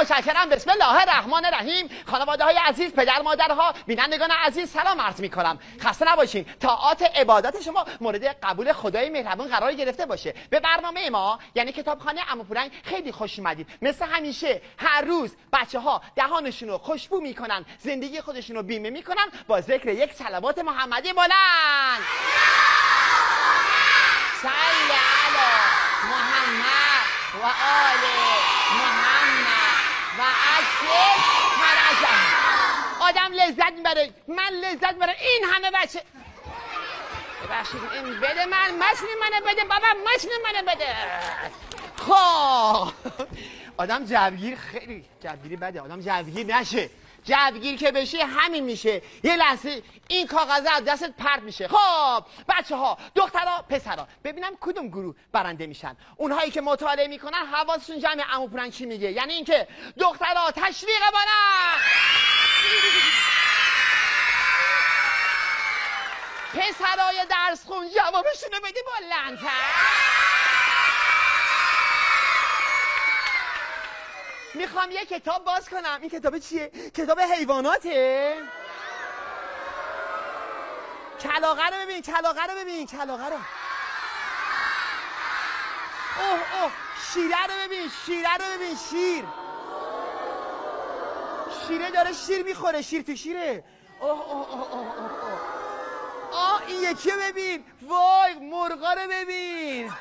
متشکرم. بسم الله الرحمن الرحیم. خانواده های عزیز، پدر مادرها، بینندگان عزیز سلام عرض می کنم. خسته نباشین. طاعات عبادت شما مورد قبول خدای مهربان قرار گرفته باشه. به برنامه ما یعنی کتابخانه عمو پورنگ خیلی خوش اومدید. مثل همیشه هر روز بچه‌ها دهانشون رو خوشبو میکنن، زندگی خودشون رو بیمه میکنن با ذکر یک صلوات محمدی بلند. صلی علی محمد و آل محمد و عجل فرجهم. آدم لذت میبره، من لذت میبره. این همه بچه ببخشید این بده من متن منو بده بابا، متن منو بده. خب آدم جوگیر، خیلی جوگیری بده، آدم جوگیر نشه. جوگیر که بشه همین میشه، یه لحظه این کاغذ از دستت پرت میشه. خب بچه ها، دخترها، پسرها، ببینم کدوم گروه برنده میشن. اونهایی که مطالعه میکنن حواسشون جمع عمو پورنگ چی میگه، یعنی اینکه دخترها تشویق بالا، پسرهای درس خون جوابشونو بده بلندتر. میخوام یه کتاب باز کنم. این کتاب چیه؟ کتاب حیواناته؟ کلاغه رو ببین، کلاغه رو ببین، کلاغه رو. اوه شیره رو ببین، شیره رو ببین، شیر. شیره داره شیر میخوره، شیر تو شیره. این یکی رو ببین، وای مرغا رو ببین.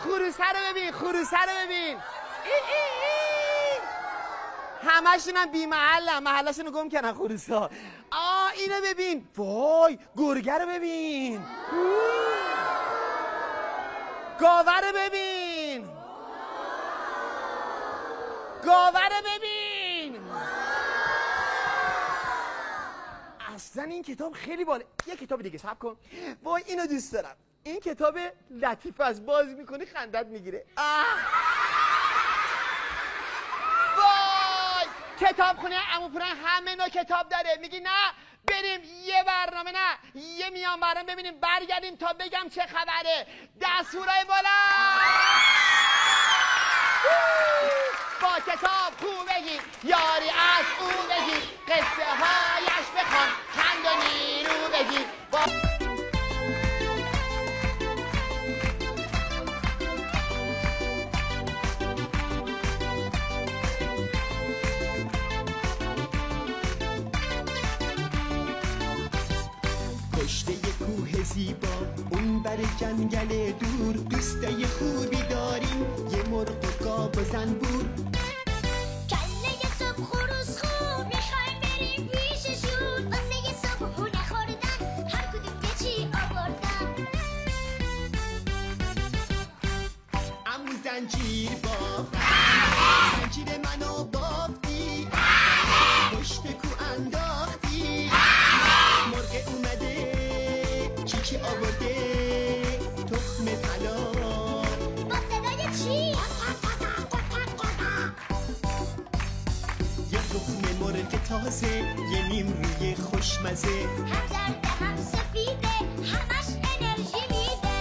خروسه رو ببین، خروسه رو ببین. همشون هم بی محلن، محلشون رو گم کردن خروسا. اینو ببین، وای گرگه رو ببین. گاوه رو ببین، گاوه رو ببین. اصلا این کتاب خیلی باله. یه کتاب دیگه صبر کن. وای اینو دوست دارم. این کتاب لطیف از باز میکنی خندت میگیره. وای کتابخونه عمو پورنگ همه نوع کتاب داره. میگی نه بریم یه برنامه، نه یه میان برنامه ببینیم، برگردیم تا بگم چه خبره. دستورای بالا با کتاب خوب بگی، یاری از او بگی، قصه هایش بخوان، خند و نیرو بگی. پشت یه کوه زیبا اون بر جنگل دور، دوستای خوبی داریم، یه مرغ و گاو و زنبور. کله صبح خروس خوب میخوایم بریم پیششون، واسه یه صبحونه خوردن هر کدوم یه چی آوردن. عمو زنجیر بافت، زنجیر منو بافتی، پشت کو انداختی، مرغ اومده چی آورده، تخم طلا با صدای چی؟ یه تخم مرغ تازه، یه نیم روی خوشمزه، هم زرده هم سفیده، همش انرژی میده.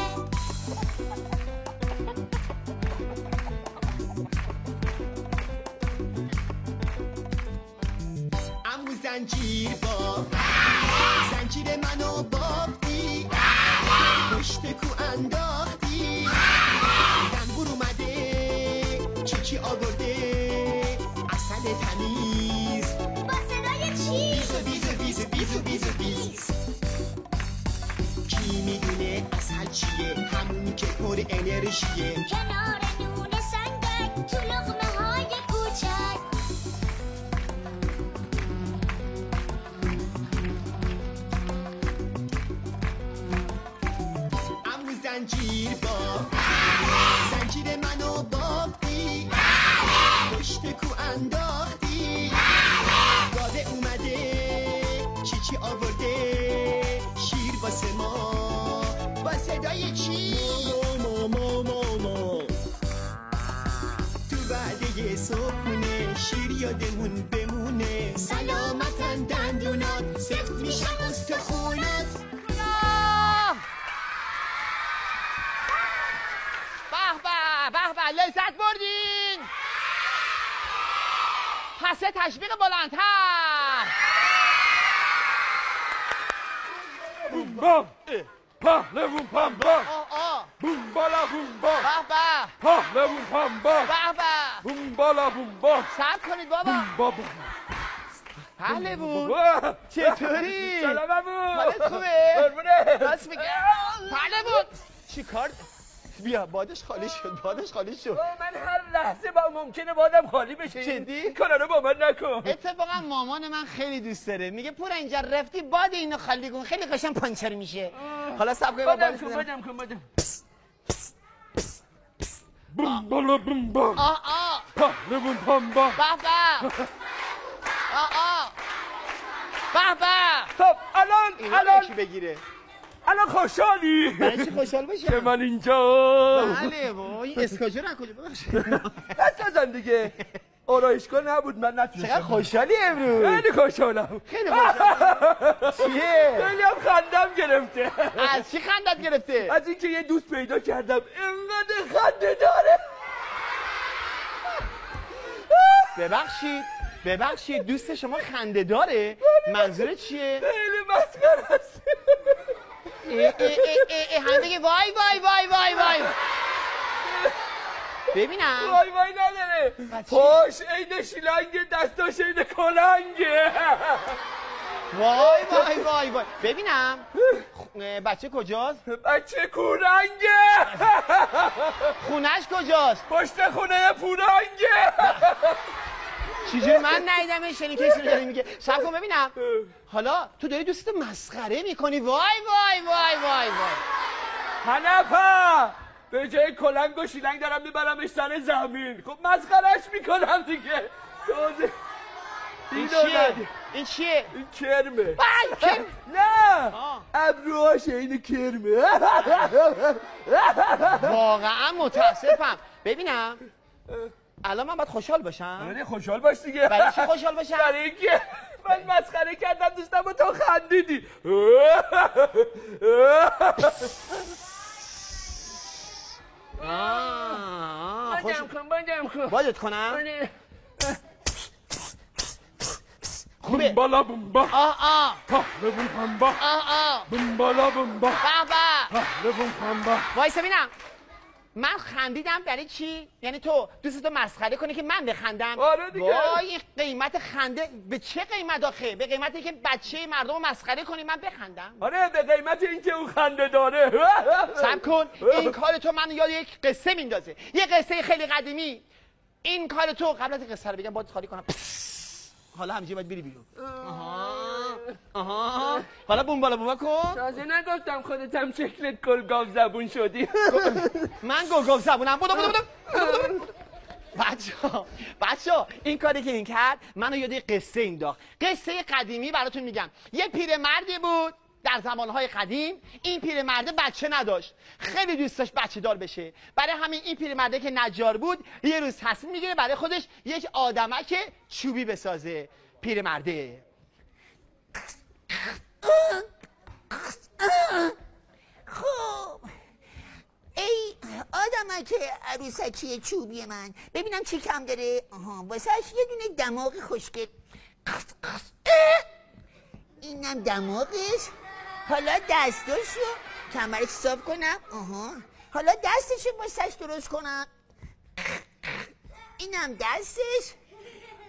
عمو زنجیر بافت، زنجیر منو بافتی، پشت کو انداختی، زنبور اومده چی آورده، عسل تمیز با صدای چی؟ بیز بیز بیز بیز بیز. کی میدونه عسل چیه؟ همون که پر انرژیه. کنار نون سنگک تو لقمه های کوچک. عمو زنجیر بافت، زنجیر منو بافتی، پشت کو انداختی، گاوه اومده چی آورده، شیر واسه ما با صدای چی؟ مو تو وعده صبحونه، شیر یادمون بمونه، سلامتن دندونات، سفت میشن استخونات. لذت بردین. پس تشویق بلندتر. بومبا پهلوون پنبا بومبالا بومبا به به پهلوون پنبا به به. بومبالا بومبا صبر کنید بابا. بابا پهلوون چطوری؟ سلام عمو. حالت خوبه؟ قربونه. راست میگه. پهلوون چی کار؟ بیا بادش خالی شد، بادش خالی شد. من هر لحظه با ممکنه بادم خالی بشه. جدی؟ این کارا رو با من نکن. اتفاقا مامان من خیلی دوست داره، میگه پورا اینجا رفتی باد اینو خالی کن، خیلی قشنگ پانچر میشه. حالا صبر کن بدم بومبالا بومبا پهلوون پنبا به به به به. خب الان چی بگیره؟ الان خوشحالی؟ برای چی خوشحال باشم؟ که من اینجا. بله وای اسکاجو نکنی ببخشید. دست نزن دیگه. آرایشگاه نبود من نتونستم. چقدر خوشحالی امروز. خیلی خوشحالم. خیلی خوشحالم. چیه؟ خیلی هم خندم گرفته. از چی خندت گرفته؟ از اینکه یه دوست پیدا کردم اینقدر خنده داره. ببخشید دوست شما خنده داره؟ منظور چیه؟ خیلی مسخره است. همه بگه وای وای وای وای وای. ببینم وای وای نداره. پاش عین شیلنگه، دستاش عین کلنگه. وای وای وای وای. ببینم بچه کجاست؟ بچه کورنگه. خونش کجاست؟ پشت خونه پورنگه. چیزی من ندیدمش، یعنی کسی رو داره میگه. صبر کن ببینم. حالا تو داری دوستت مسخره میکنی. وای وای وای وای وای. حنفا به جای کلنگ و شیلنگ دارم میبرمش سر زمین. خب مسخرهش میکنم دیگه. این چیه؟ این چیه؟ این کرمه. کرم؟ نه ابروهاش این کرمه. واقعا متاسفم. ببینم الان من باید خوشحال باشم. آره خوشحال باش دیگه. برای چی خوشحال باشم؟ برای اینکه من مسخره کردم دوستم و تو خندیدی. بدم کن. بادت کنم؟ خوبه. بومبالا بومبا پهلوون پنبا بومبالا بومبا پهلوون پنبا. وایسا ببینم. من خندیدم برای چی؟ یعنی تو دوستتو مسخره کنی که من بخندم؟ آره دیگه. وای قیمت خنده به چه قیمت آخه؟ به قیمتی که بچه مردم رو مسخره کنی من بخندم؟ آره به قیمت اینکه اون خنده داره. صبر کن. این کار تو منو یاد یک قصه میندازه، یه قصه خیلی قدیمی. این کار تو قبل از این قصه رو بگم باید خالی کنم. حالا همینجوری باید بری بیرون. آها حالا بومبالا بومبا کن. تازه نگفتم خودتم شکلت گلگاو زبون شدی. من گلگاو زبونم. بودو بچه این کاری که این کرد منو یاد یه قصه انداخت. قصه قدیمی براتون میگم. یه پیرمردی بود در زمانهای قدیم. این پیرمرده بچه نداشت، خیلی دوست داشت بچه دار بشه. برای همین این پیرمرده که نجار بود یه روز تصمیم میگیره برای خودش یک آدمک چوبی بسازه. پیرمرده خب ای آدمک عروسکی چوبی من، ببینم چی کم داره. واسهش یه دونه دماغ خوشگل. اینم دماغش. حالا دستاشو کمرش صاف کنم. حالا دستشو واسهش درست کنم. اینم دستش.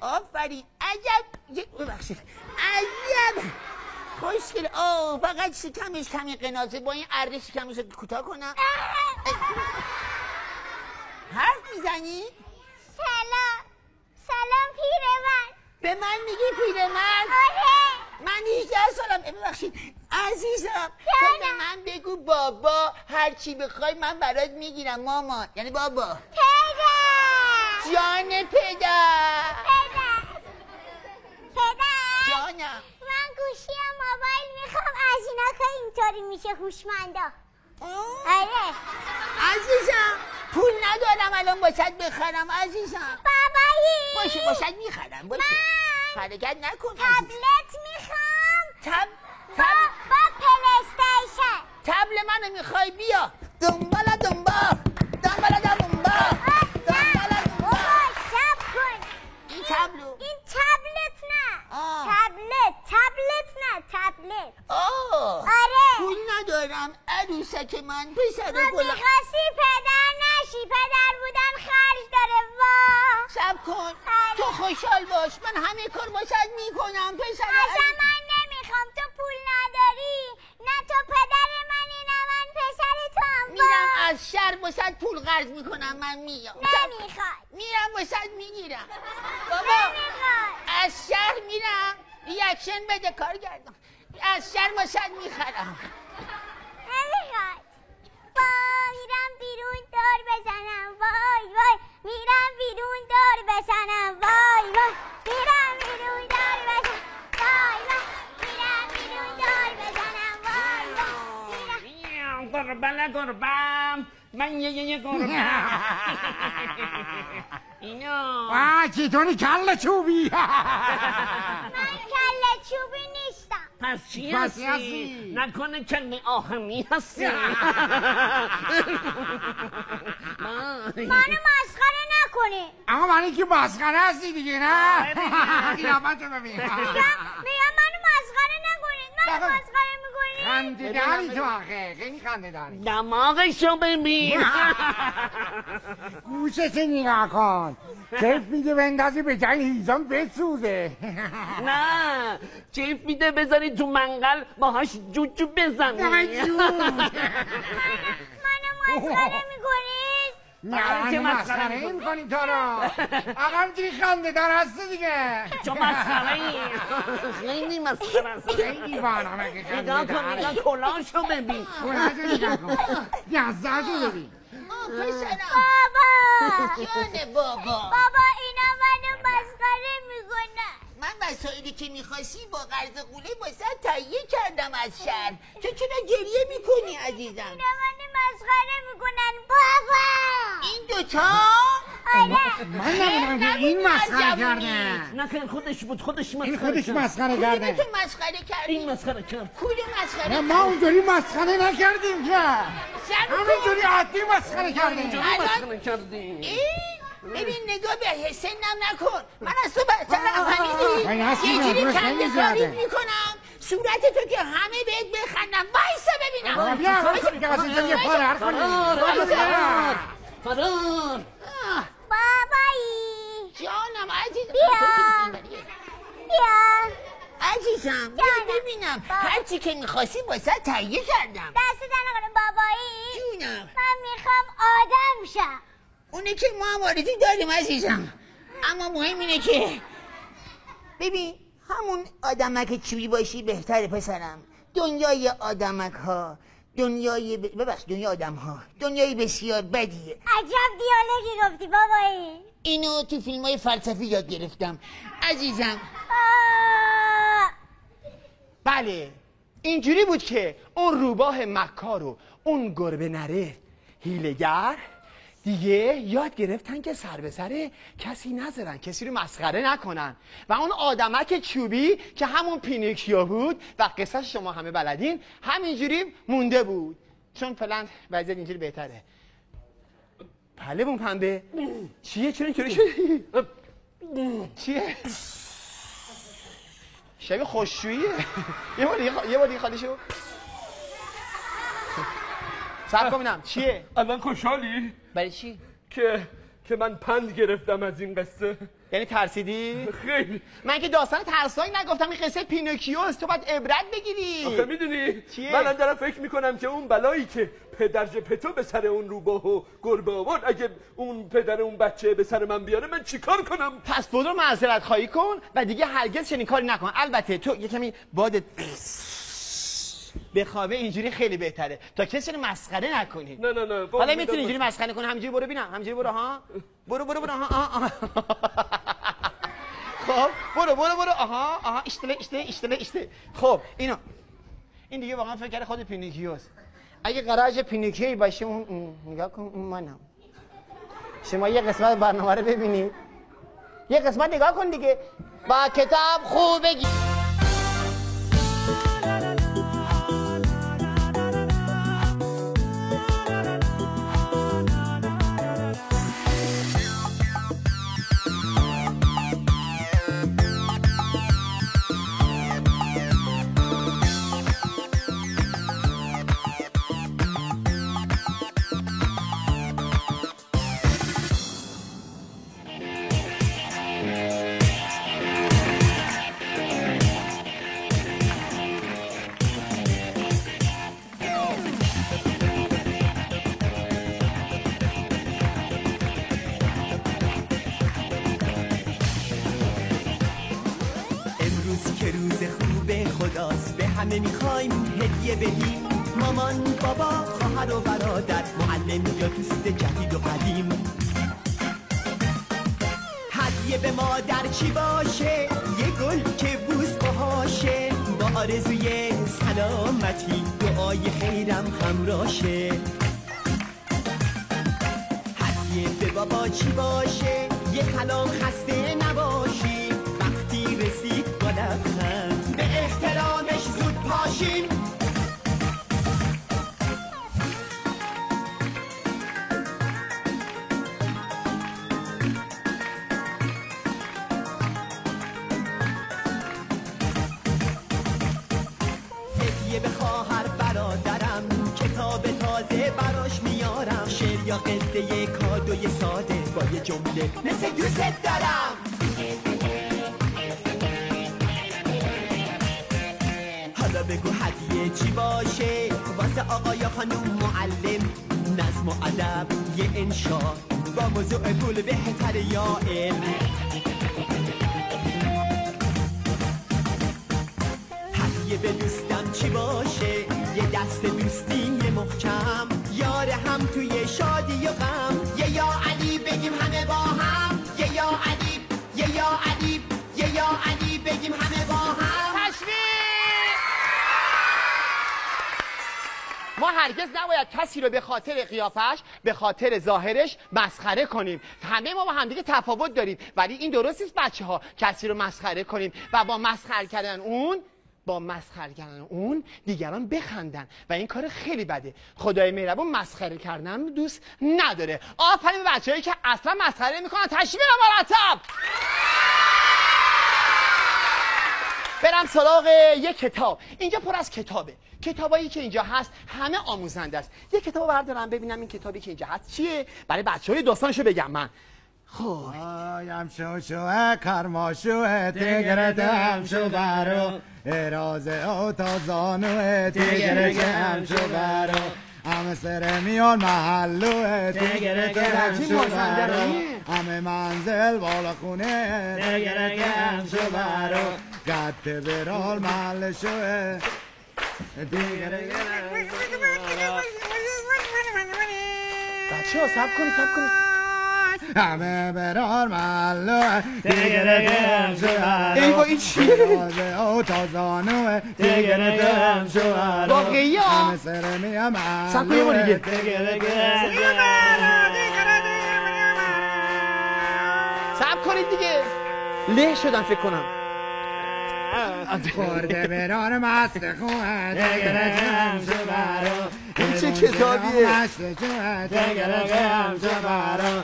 آفرین. عجب. ببخشید. عجب خوشگل. فقط شکمش کمی قنازه. با این اره شکمش رو کوتاه کنم. حرف میزنی؟ سلام پیرمرد. به من میگی پیرمرد؟ آره. من 18 سالم. ببخشید عزیزم. تو به من بگو بابا. هر چی بخوای من برات میگیرم مامان. یعنی بابا. پدر. جان پدر. پدر. جانم. من گوشی موبایل میخوام از اینا که اینطوری میشه هوشمندا. آره. عزیزم پول ندارم الان واسه بخرم عزیزم. بابایی. باشه میخرم. باشه حرکت نکن. تبلت میخوام. با پلیستیشن. تبل منو میخوای؟ بیا دنبالا. عروسک من پسر من گلم میخواستی پدر نشی پدر بودن خرج داره وا سب کن تو خوشحال باش من همه کار باشد میکنم پسر اصلا من نمیخوام تو پول نداری نه تو پدر منی نه من پسر تو هم میرم از شهر باشد پول قرض میکنم من میام نمیخواد میرم باشد میگیرم بابا نمیخواد از شهر میرم ریاکشن بده کارگردان از شهر باشد میخرم نمیخواد میرم بیرون دور بزنم وای وای میرم بیرون دور بزنم وای وای میرم بیرون دور بزنم وای وای میرم بیرون دور بزنم وای وای گربم من یه گربم اینو چطوری کله چوبی من کله چوبی نیستم پس چی پس هستی؟ هستی؟ نکنه کله آهنی هستی منو مسخره نکنی اما من که مسخره هستی دیگه نه قیافتو ببین میگم منو مسخره نکنید منو نکن. مسخره میکنید خنده داری تو آخه خیلی خنده داری دماغشو ببین گوشش نگاه کن کیف میده بندازی به جای هیزم بسوزه نه چیف میده بذاری تو منقل باهاش جوجو بزنی منو مسخره میکنید نه چه منو مسخره مسخره این کنی تو رو آقا چی خنده دار هستی دیگه چون مسخره ای خیلی مسخره است خیلی بانمه که نگاه خنده کن نگاه داری کلاشو ببین کلاشو نگاه کن یزدشو ببین پسرم بابا جان بابا بابا اینا منو مسخره میکنن من وسایلی که میخواستی با قرض قوله باشد تهیه کردم از شهر تو چرا گریه میکنی عزیزم اینا منو مسخره میکنن بابا این دوتا آره من نبودم که این مسخره کرده نه خودش بود خودش این مسخره خودش کرد مسخره کرده کدومتون مسخره این کردی مسخره کرد کدوم مسخره نه ما اونجوری مسخره نکردیم که سر همینجوری عادی مسخره کردیم اینجوری مسخره کردی این ببین نگاه به سنم نکن من از تو برترم من فهمیدی هستی یه جوری درست خنده نمی‌زده. کاریت میکنم صورت تو که همه بهت بخندم وایسا ببینم بیا وایسا که واسه تو یه پار هر کنی فرار فرار بابایی جانم عزیزم بیا عزیزم بیا جانم. ببینم هرچی که میخواستی واسه تهیه کردم دست در نکنه بابایی جونم من میخوام آدم شم اونه که ما هم آرزو داریم عزیزم اما مهم اینه که ببین همون آدمک چوبی باشی بهتره پسرم دنیای آدمک ها دنیای دنیای آدم ها دنیای بسیار بدیه عجب دیالوگی گفتی بابایی اینو تو فیلم های فلسفی یاد گرفتم عزیزم بله اینجوری بود که اون روباه مکار و اون گربه نره هیله‌گر دیگه یاد گرفتن که سر به سر کسی نذارن کسی رو مسخره نکنن و اون آدمک چوبی که همون پینوکیو بود و قصه شما همه بلدین همینجوری مونده بود چون فعلا وضعیت اینجوری بهتره بله بون پنبه چیه چرا اینطوری شدی چیه شبیه خوششوییه یه بار دیگه خالی شو صبر کن ببینم چیه الان خوشحالی برای چی که من پند گرفتم از این قصه یعنی ترسیدی خیلی من که داستان ترسایی نگفتم این قصه پینوکیوست تو باید عبرت بگیری آخه میدونی چیه؟ من دارم فکر میکنم که اون بلایی که پدر ژپتو به سر اون روباه و گربه آورد اگه اون پدر اون بچه به سر من بیاره من چیکار کنم پس برو معذرت خواهی کن و دیگه هرگز چنین کاری نکن البته تو یه کمی باد بخوابه اینجوری خیلی بهتره تا کسی رو مسخره نکنی نه حالا میتونی اینجوری مسخره کنی همینجوری برو ببینم همینجوری برو ها برو ها خب برو آها اشتله خب این دیگه واقعا فکر کرده خود پینوکیوست اگه قراج پینوکیویی باشه اون نگاه کن اون منم شما یه قسمت برنامه رو ببینید یه قسمت نگاه کن دیگه با کتاب خوب بگی همه میخوایم هدیه بدیم، مامان، بابا، خواهر و برادر، معلم یا دوست جدید و قدیم. هدیه به مادر چی باشه؟ یه گل که بوس باشه، با آرزوی سلامتی دعای خیرم همراشه. هدیه به بابا چی باشه؟ یه سلام خسته نباشی، وقتی رسید با لبخند به احترامش زود پاشیم. به خواهر برادرم کتاب تازه براش میارم، شعر یا قصه کادوی ساده با یه جمله مثل دوست دارم. حالا بگو هدیه چی باشه واسه آقا یا خانوم معلم، نظم و ادب یه انشا با موضوع پول بهتر یا علم. به دوستم چی باشه؟ یه دست دوستی محکم، یار هم توی شادی و غم، یه یا علی بگیم همه با هم، یه یا علی، یه یا علی، یه یا علی بگیم همه با هم. تشویق! ما هرگز نباید کسی رو به خاطر قیافش، به خاطر ظاهرش مسخره کنیم. همه ما با همدیگه تفاوت داریم، ولی این درست نیست بچه‌ها کسی رو مسخره کنیم و با مسخره کردن اون دیگران بخندن و این کار خیلی بده. خدای مهربون مسخره کردن دوست نداره. آفرین به بچه‌هایی که اصلا مسخره نمی‌کنن. تشویق مرتب. برم سراغ یک کتاب. اینجا پر از کتابه. کتابایی که اینجا هست همه آموزنده است. یه کتابو بردارم ببینم این کتابی که اینجا هست چیه، برای بچه‌های داستانشو بگم من. خب آیم شو کرماشو تگرتم شو برو اراز او تا زانو تگرتم شو برو همه سر میان محلو تگرتم شو برو همه منزل بالا خونه تگرتم شو برو گت برال محل شو بچه ها سب کنید همه برار مالو تگرگم شوهر ای با این چیه؟ او تازانو تگرگم شوهر واقعی ها؟ همه سر میم سب کنید ما دیگه سب کنید دیگه له شدن فکر کنم خورده برار مست خواه تگرگم شوهر این چه کتابیه؟ تگرگم شوهر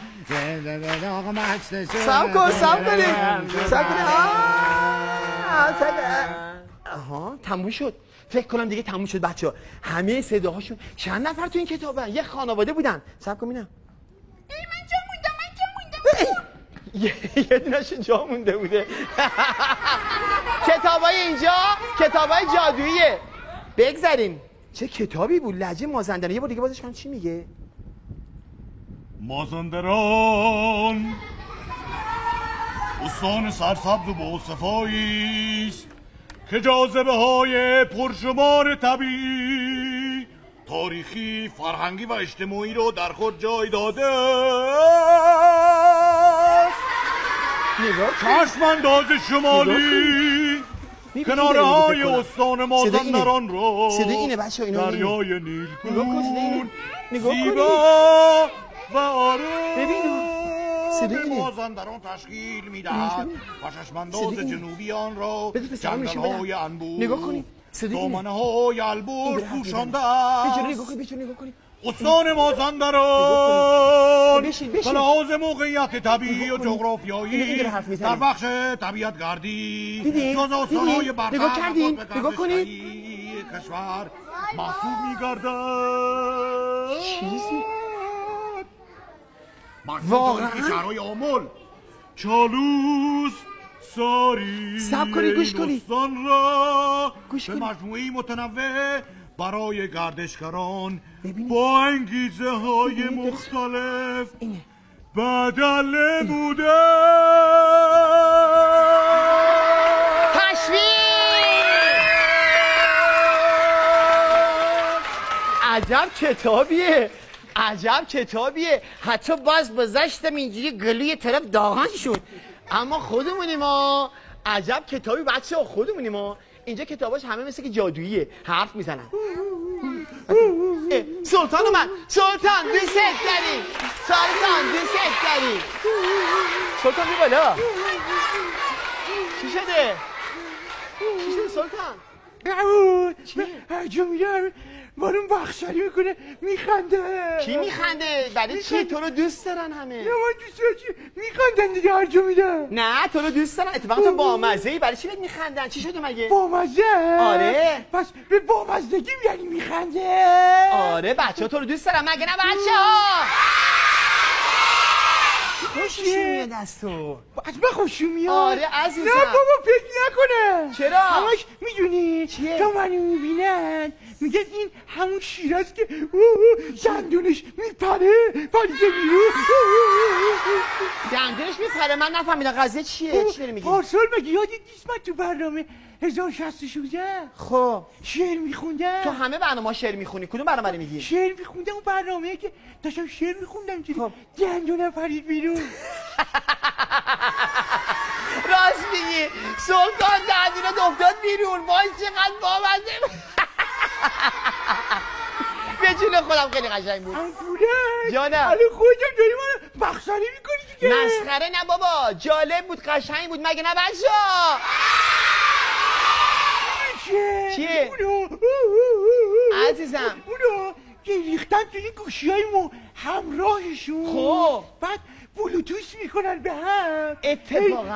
سب کنید آها تموم شد. فکر کنم دیگه تموم شد بچه ها. همه صداهاشون چند نفر تو این کتابن؟ یه خانواده بودن. سب کن ببینم. من جا موندم. یه دونه‌شون جا مونده بوده. کتابای اینجا کتابای جادوییه. بگذاریم. چه کتابی بود؟ لهجه مازندرانی. یه بار دیگه بازش کنم چی میگه؟ مازندران استان سرسبز و باصفایی است که جاذبه های پرشمار طبیعی، تاریخی، فرهنگی و اجتماعی رو در خود جای داده است. چشم‌انداز شمالی کناره های استان مازندران رو دریای نیلگون زیبا و آروم مازندران تشکیل میدهد و چشم‌انداز جنوبی آن را جنگل‌های انبوه دامنه‌های البرز پوشانده است. استان مازندران به لحاظ موقعیت طبیعی و جغرافیایی در بخش طبیعت گردی جز استان‌های برتر به گردشگری کشور محسوب می‌گردد. واقعا شهرهای آمل، چالوس، ساری سب کنید گوش کنید به مجموعی متنوع برای گردشگران با انگیزه های مختلف بدل بوده. عجب کتابیه، عجب کتابیه. حتی باز گذاشتم اینجوری گلوی طرف داغان شد، اما خودمونیم ما. عجب کتابی بچه ها، خودمونیم ما. اینجا کتاباش همه مثل که جادوییه، حرف میزنن. سلطان اومد. سلطان دوست داری، سلطان دوست داری. سلطان بی بالا. چی شده؟ چی شده سلطان؟ هرجا میرم مارون بخشاری میکنه میخنده. کی میخنده؟ برای چی؟ تو رو دوست دارن همه. نه من دوست دارم چی؟ میخندن دیگه هرجا میرم. نه تو رو دوست دارن، اتفاقا تو بامزه‌ای، برای چی بهت میخندن؟ چی شده مگه؟ بامزه؟ آره. پس به بامزدگی یعنی میخنده؟ آره بچه ها تو رو دوست دارن مگه نه بچه ها؟ خوششون میاد از تو. از من خوششون میاد؟ آره عزیزم. نه بابا فکر نکنه. چرا؟ همش میدونی چیه؟ تا منو میبینن میگن این همون شیراست که دندونش میپره پریده بیرون. دندونش میپره؟ من نفهمیدم قضیه چیه؟ چی داری میگی؟ پارسال مگه یادت نیست من تو برنامه 1066 خب شعر میخوندم؟ تو همه برنامه شعر میخونی، کدوم برنامه رو میگی؟ شعر میخوندم، اون برنامه که داشتم شعر میخوندم که دندونم پرید بیرون. راست میگی سلطان، دندونت افتاد بیرون. وای چقدر بامزه. به جون خودم خیلی قشنگ بود. پولک جانم. الان خودم داری من بخشاری میکنی دیگه. مسخره نه بابا، جالب بود، قشنگ بود مگه نه بچه‌ها؟ چیه؟ عزیزم اونو که ریختن توی گوشی‌های ما همراهشون. خب بعد بلوتوث میکنن به هم. اتفاقا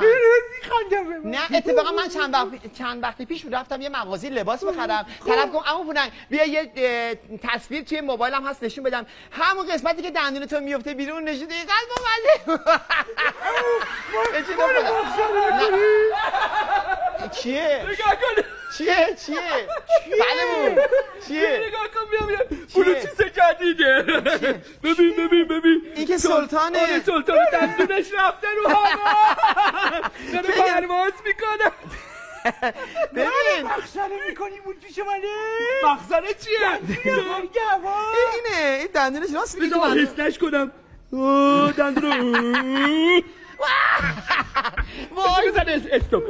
میخندم. نه اتفاقا من چند وقت پیش رفتم یه مغازه لباس بخرم. طرف گفت عمو پوننگ بیا یه تصویر توی موبایلم هست نشون بدم. همون قسمتی که دندون تو میفته بیرون نشون دیگه قلب اومده. چیه؟ چیه؟ بله چیه؟ نگاه کن بیا بلوتوث جدیده. ببین این که سلطانه. آره سلطان دندونش رفته رو هوا. داره پرواز میکنه. ببین مخزنه میکنی بود پیش منه. مخزنه چیه؟ اینه این دندونش راست میگه. بذار حسنش کنم. دندون وای بزن استوب.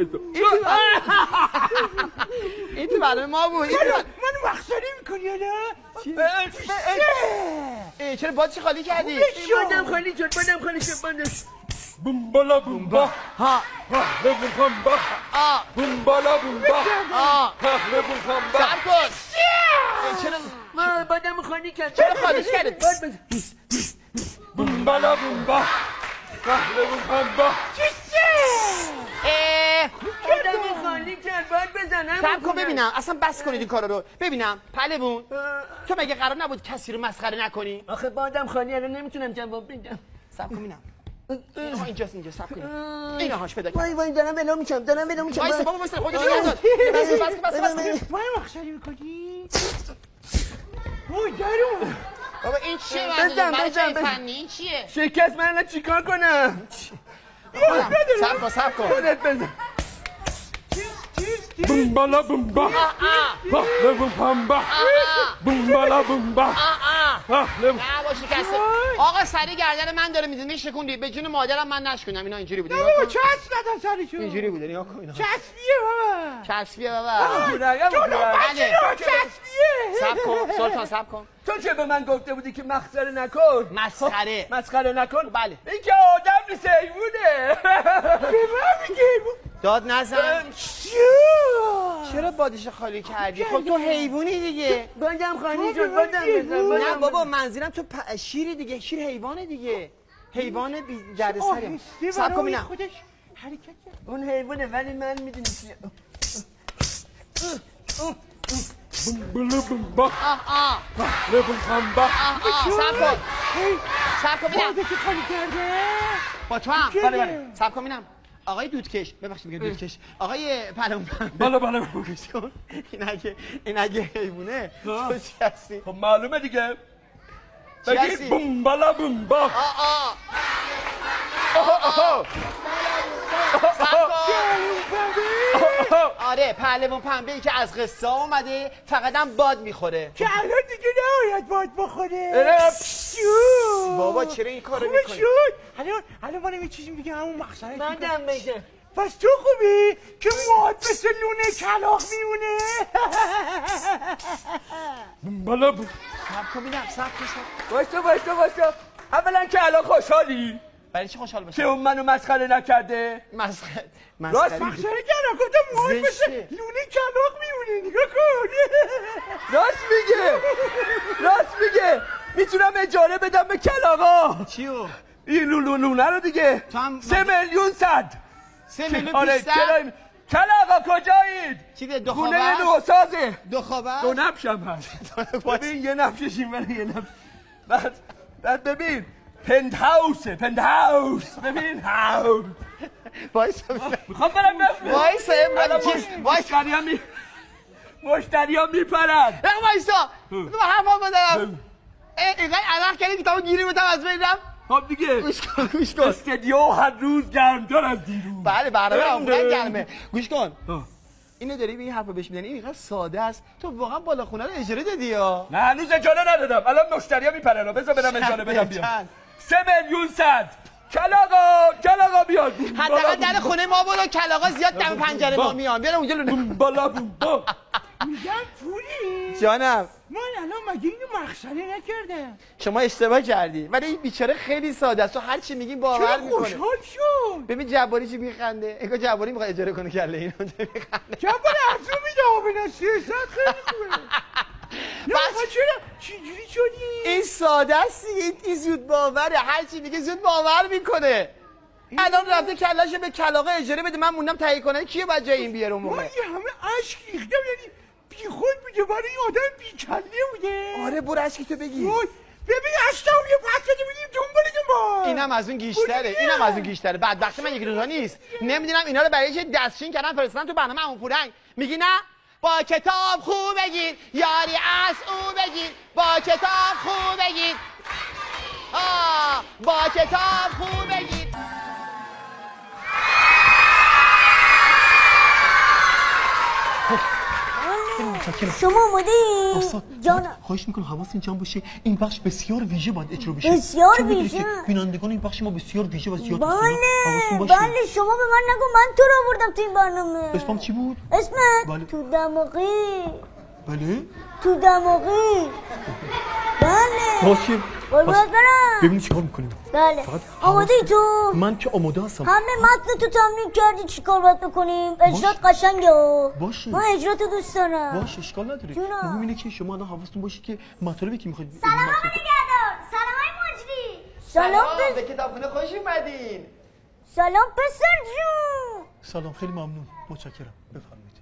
این تو برای ما بود. منو مخزنه میکنی حالا؟ چرا بادش خالی کردی؟ بادم خالی شد. بومبالا بومبا ها بومبا بومبالا بومبا بومبا. صبر کن. چرا من بادم خالی کرد. چرا خالیش کردی؟ بومبالا بومبا بومبا. بادم خالی کرد باید بزنم. صبر کن ببینم اصلا بس کنید این کارا رو. ببینم پلبون تو مگه قرار نبود کسی رو مسخره نکنی؟ آخه بادم خالی الان نمیتونم جواب بدم. صبر کن ببینم. اینجا صبر کن. اینو هاش پیدا کن. وای دارم ولو میشم. وایس بابا وایس خودت نگاه کن. بس. من مخزنه میکنی؟ وای درون. بابا این چیه؟ بزن. فنی این چیه؟ شکست من الان چیکار کنم؟ صبر کن. خودت بزن. بومبالا بومبا بومبا بومبالا بومبا. نه با شکسته. آقا سری گردن من داره میزنه شکوندی. به جون مادرم من نشکونم. اینا اینجوری بوده. بابا چسب ندن سرشون. اینجوری بوده. نگاه کن اینا. چسبیه بابا. بله. چسبیه. صبر کن سلطان صبر کن. تو چه به من گفته بودی که مسخره نکن؟ مسخره نکن؟ بله. این که آدم نیست حیوونه. به من میگه داد نزن. چرا بادش خالی کردی؟ خب تو حیوانی دیگه. بادم خالی شد. نه بابا منظورم تو شیری دیگه. شیر حیوانه دیگه. حیوان بی دردسری. صبر کن ببینم. اون حیوانه ولی من میدونی چیه. بومبا بومبا. صبر کن ببینم. که خالی کرده. با تو هم. بله. صبر کن ببینم. آقای دودکش ببخشید میگم دودکش. آقای پلنگ. بالا این اگه حیوانه تو چی هستی؟ خب معلومه دیگه. بگی بومبالا بومبا. صبر کن. آره پهلوان پنبه‌ای که از قصه اومده فقط هم باد میخوره که الان دیگه نباید باد بخوره. بابا چرا این کارو خوبه میکنی؟ شد. الان منم یه چیزی میگم همون مقصدش من دم بگم. پس تو خوبی که موهات مثل لونه کلاغ میمونه. بالا بود. سب کن بینم سب کن واسه اولا که الان خوشحالی برای چی خوشحال که باشم؟ اون منو مسخره نکرده. مسخره راست مسخره کردم گفتم موهات مثل زشته. لونه کلاغ میمونه. نگاه کن. راست میگه میتونم اجاره بدم به کلاغا. چیو؟ این لونه رو دیگه. تو هم 3 میلیون صد. 3 میلیون آره پیش کلاغا کجایید؟ چی ده دو خونه خوابه؟ نوسازه. دو خوابه؟ دو نبشم هست. ببین یه نبشش این ولی یه نبش. بعد ببین پنتهاوس ببین هاوس. وایسا میخوام برم بفرم. وایسا مشتریان میپرن. وایسا تو حرفا بدم اینقدر عرق کردی که تا گیری بودم از بین رفت. خب دیگه گوش کن استودیو هر روز گرمتر از دیروز. بله برنامه آمودن گرمه. گوش کن اینو داری به این حرفا بهش میزنی. این اینقدر ساده است. تو واقعا بالا خونه رو اجاره دادی یا نه هنوز اجاره ندادم. الان مشتریا میپرن. بذار برم اجاره بدم بیام. 3 میلیون صد. کلاغا بیاد. حداقل در خونه ما برو کلاغا زیاد دم پنجره ما میان. بیار اونجا لونه بالا میگم پولی جانم من الان مگه اینو مسخره نکردم؟ شما اشتباه کردی. ولی این بیچاره خیلی ساده است. تو هر چی میگی باور چرا میکنه. خوشحال شد؟ ببین جباری چی میخنده. انگار جباری میخواد اجاره کنه کله اینو میخنده. جبار ارزو میده آبنا 300 خیلی خوبه. بس چرا چجوری شدی؟ این ساده است دیگه. این زود باوره. هر چی میگه زود باور میکنه. الان رفته کلاشو به کلاغه اجاره بده. من موندم تهیه کنه کیه بعد جای این بیاره اون موقع. من یه همه اشک ریختم. یعنی بی خود بوده برای این آدم بی کله بوده. آره برو اشکی تو بگی. ببین اشکمو یه پس بده بودیم دنبال ما. اینم از اون گیشتره. بدبخت من یک روزا نیست. نمیدونم اینا رو برای چه دستچین کردن فرستادن تو برنامه همون پورنگ. میگی نه با کتاب خوب بگیر یاری از او بگیر. با کتاب خوب بگیر با کتاب خوب بگیر. شما اومدی؟ جانم خواهش میکنم حواستون جمع باشه. این بخش بسیار ویژه باید اجرا بشه. بسیار چون می‌دونید ویژه؟ که بینندگان این بخش ما بسیار ویژه و زیاد بله شما به من نگو من تو رو آوردم تو این برنامه. اسمم چی بود؟ اسمت؟ بله. تو دماغی. بله؟ تو دماغی. بله باشه. قربونت برم. ببینید چیکار میکنیم. بله فقط آماده ای تو؟ من که آماده هستم. همه متن تو تمرین کردی چیکار باید بکنیم؟ اجرات قشنگه باشه. من اجرات دوست دارم. باشه اشکال نداره. جونم. مهم اینه که شما الان حواستون باشه که مطالبی که میخواید سلام آقا نگهدار. سلام های مجری. سلام به کتابخونه خوش اومدین. سلام پسر جون. سلام خیلی ممنون. متشکرم. بفرمایید.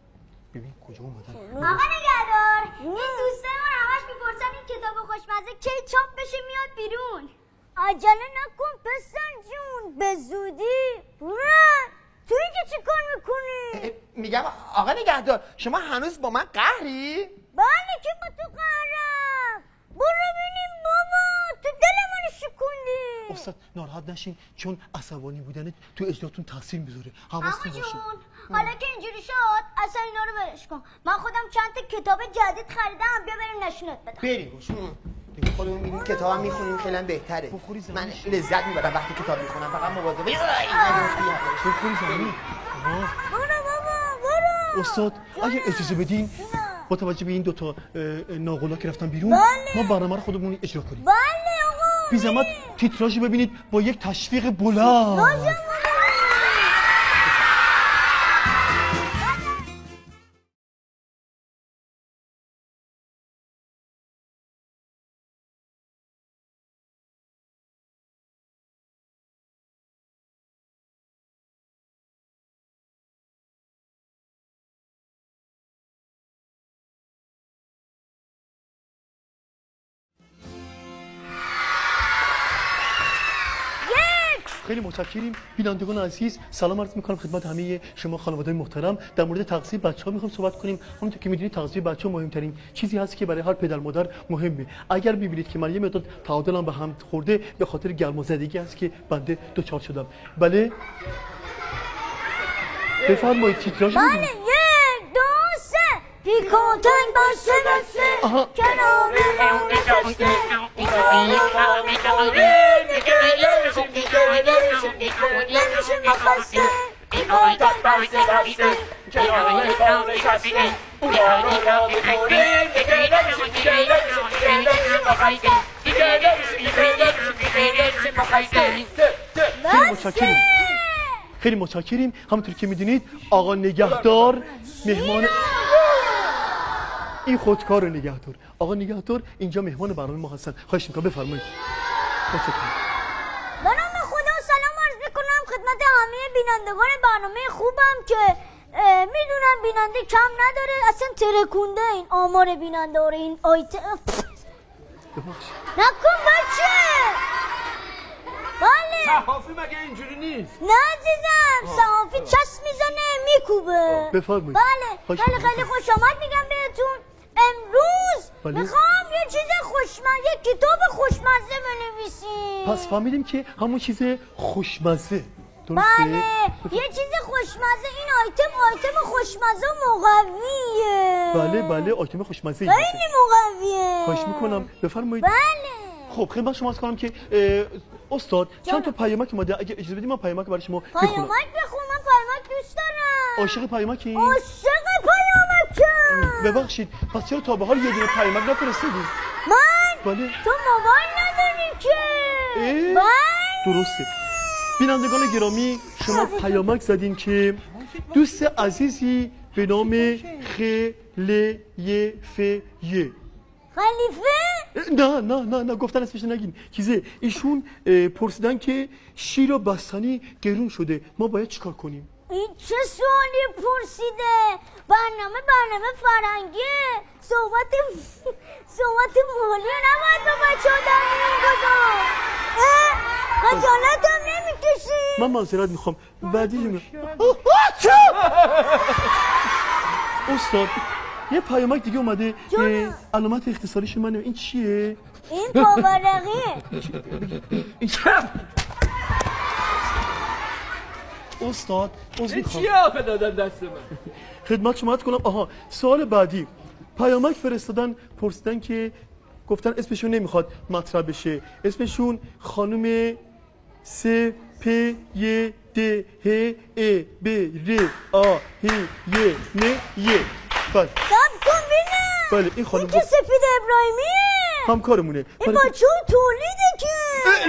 ببین کجا اومدن. آقا نگهدار این دوستای من همش میپرسن این کتاب خوشمزه کی چاپ بشه میاد بیرون. عجله نکن پسر جون به زودی. برن تو اینجا چی کار میکنی؟ میگم آقا نگهدار شما هنوز با من قهری؟ بله که با تو قهرم. برو ببینیم بابا تو دل منو شکوندی. استاد ناراحت نشین چون عصبانی بودن تو اجراتون تاثیر میذاره. آقا حواستون باشه. جون حالا که اینجوری شد اصلا اینا رو برش کن. من خودم چند تا کتاب جدید خریدم بیا بریم نشونت بدم. بریم دیگه خودمون میریم کتابم میخونیم خیلی بهتره. من لذت میبرم وقتی کتاب میخونم. فقط مواظب بخوری زمین. برو بابا برو. استاد اگر اجازه بدین با توجه به این دوتا ناقلا که رفتن بیرون بله. ما برنامه رو خودمون اجرا کنیم. بله آقا بی زحمت تیتراژ ببینید با یک تشویق بلند. خیلی متشکریم بینندگان عزیز. سلام عرض می‌کنم خدمت همه شما خانواده‌های محترم. در مورد تغذیه بچه‌ها می‌خوایم صحبت کنیم. همونطور که می‌دونید تغذیه بچه‌ها مهمترین چیزی هست که برای هر پدر مادر مهمه. اگر می‌بینید که من یه مقدار تعادلم به هم خورده به خاطر گرمازدگی است که بنده دچار شدم. بله بفرمایید تیتراژ بله پیکوتن بسته بسته کنار ما نشسته خیلی متشکریم. همونطور که میدونید آقا نگهدار مهمان این خودکار نگهدار، آقا نگهدار اینجا مهمان برنامه ما هستن. خواهش میکنم بفرمایید. متشکرم. به نام خدا سلام عرض میکنم خدمت همه بینندگان برنامه خوبم که میدونم بیننده کم نداره، اصلا ترکونده این آمار بیننده آره این نکن بچه. بله صحافی مگه اینجوری نیست؟ نه عزیزم صحافی چسب میزنه میکوبه. بفرمایید. بله خیلی خوش آمد میگم بهتون. امروز میخوام یه چیز خوشمزه، یه کتاب خوشمزه بنویسیم. پس فهمیدیم که همون چیز خوشمزه. بله یه چیز خوشمزه. این آیتم خوشمزه مقویه. بله آیتم خوشمزه خیلی مقویه. خواهش میکنم بفرمایید. بله خب خدمت شما عرض کنم که استاد چند تا پیامک اومده، اگه اجازه بدید من پیامک برای شما بخونم. پیامک بخون، من پیامک دوست دارم. عاشق پیامکی؟ عاشق پیامکم. ببخشید پس چرا تا به حال یه دونه پیامک نفرستیدید؟ من؟ بله. تو موبایل نداری که. بله درسته. بینندگان گرامی شما پیامک زدین که دوست عزیزی به نام خلیفه. خلیفه؟ نه گفتن اسمش نگین. چیزه ایشون پرسیدن که شیر و بستنی گرون شده، ما باید چیکار کنیم؟ این چه سوالی پرسیده؟ برنامه فرنگیه. صحبت مالی نباید به بچه ها در میون گذار. خجالت هم نمیکشی؟ من معذرت میخوام بعدی استاد یه پیامک دیگه اومده. علامت اختصاریش منه. این چیه؟ این پاورقیه. استاد این چیه آخه دادن دست من؟ خدمت شما عرض کنم. سوال بعدی پیامک فرستادن پرسیدن که گفتن اسمشون نمیخواد مطرح بشه. اسمشون خانم س پ ی د ه ا ب ر آ ه ی ن ی. بله سب کن بینم. بله این خانم که سپید ابراهیمیه همکارمونه. این بچه ها تولیده که